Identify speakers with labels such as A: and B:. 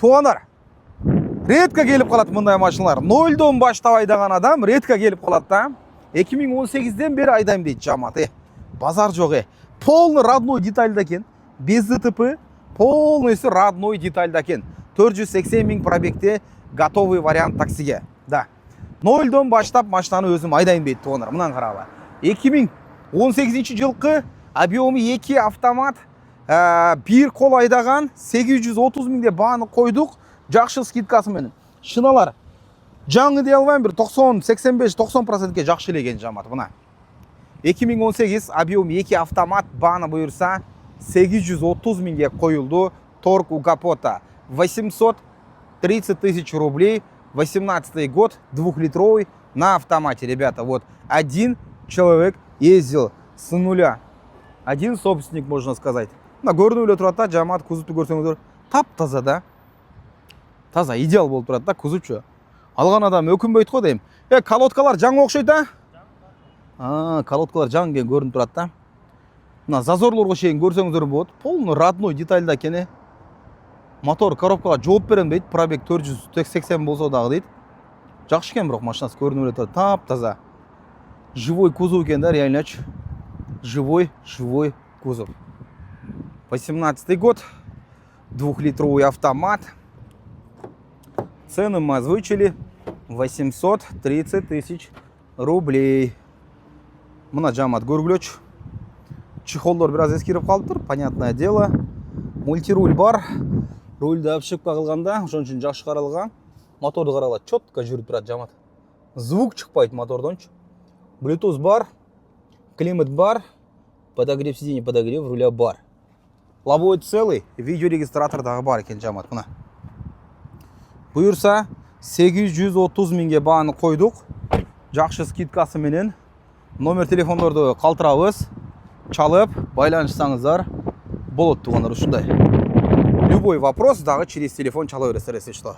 A: Туғандар, редко келіп қалады мұндай машиналар. 0-дон баштап айдаған адам редко келіп қалады да. 2018-ден бері айдайым дейді жамат. Базар жоқ. Полный родной детальда кен. Без ДТП, полностью родной детальда кен. 480 000 пробегте готовый вариант таксиге. Да. 0-дон баштап машинаны өзім айдайым дейді туғандар. Мұнан қаралы. 2018 жылқы объемы 2 автомат, bir қол айдаған 830 000 де бағаны қойдық. Жақшы скидкасымен. Шыналар жаңы дей албайм, бір 85-90%ке жақшы елеген жамат. Бұна 2018 объем 2 автомат бағаны бұйырса 830 000-ге қойылды. Торг у капота 830 000 рублей. 18 год, 2-литровый на автомате, ребята. Вот один человек ездил с нуля. Один собственник, можно сказать. На көрінулі тұрады, жамат кузовты көрсеңіздер, тап-таза да. Таза, идеал болып тұрады да, кузовчы. Алған адам өкінбейді ғой деймін. Колодкалар жаңа оқшайды да? Колодкалар жаңа көрініп тұрады да. Мына зазорларға шейін көрсеңіздер болады. Полный родной детальда кене. Мотор коробкаға жооп берем дейді. Пробег 480 болса дағы дейді. Жақсы екен бірақ машинасы көрініп тұрады. Тап-таза. Живой кузов екен да, реально. Живой кузов. 18 год. 2-литровый автомат. Цены мы озвучили 830 000 рублей. Мына жамат көргілөч. Чехолдор біраз ескеріп қалып тұр, понятное дело. Мультируль бар. Рульді әпшіпқа қылғанда, ошон үшін жақшы қаралған. Моторды қарала, четко жүріп тұрады жамат. Звук шықпайды мотордан. Bluetooth бар, климат бар, подогрев сиденья, подогрев руля бар. Лобовой целый, видеорегистратор дағы бар екен жамат. Мына. Бұйырса 830 000-ге бағаны қойдық. Жақшы скидкасы менен. Номер телефондарды қалтырабыз. Чалып, байланышсаңыздар болады туғандар ушундай. Любой вопрос дағы через телефон чала бересіздер, если что.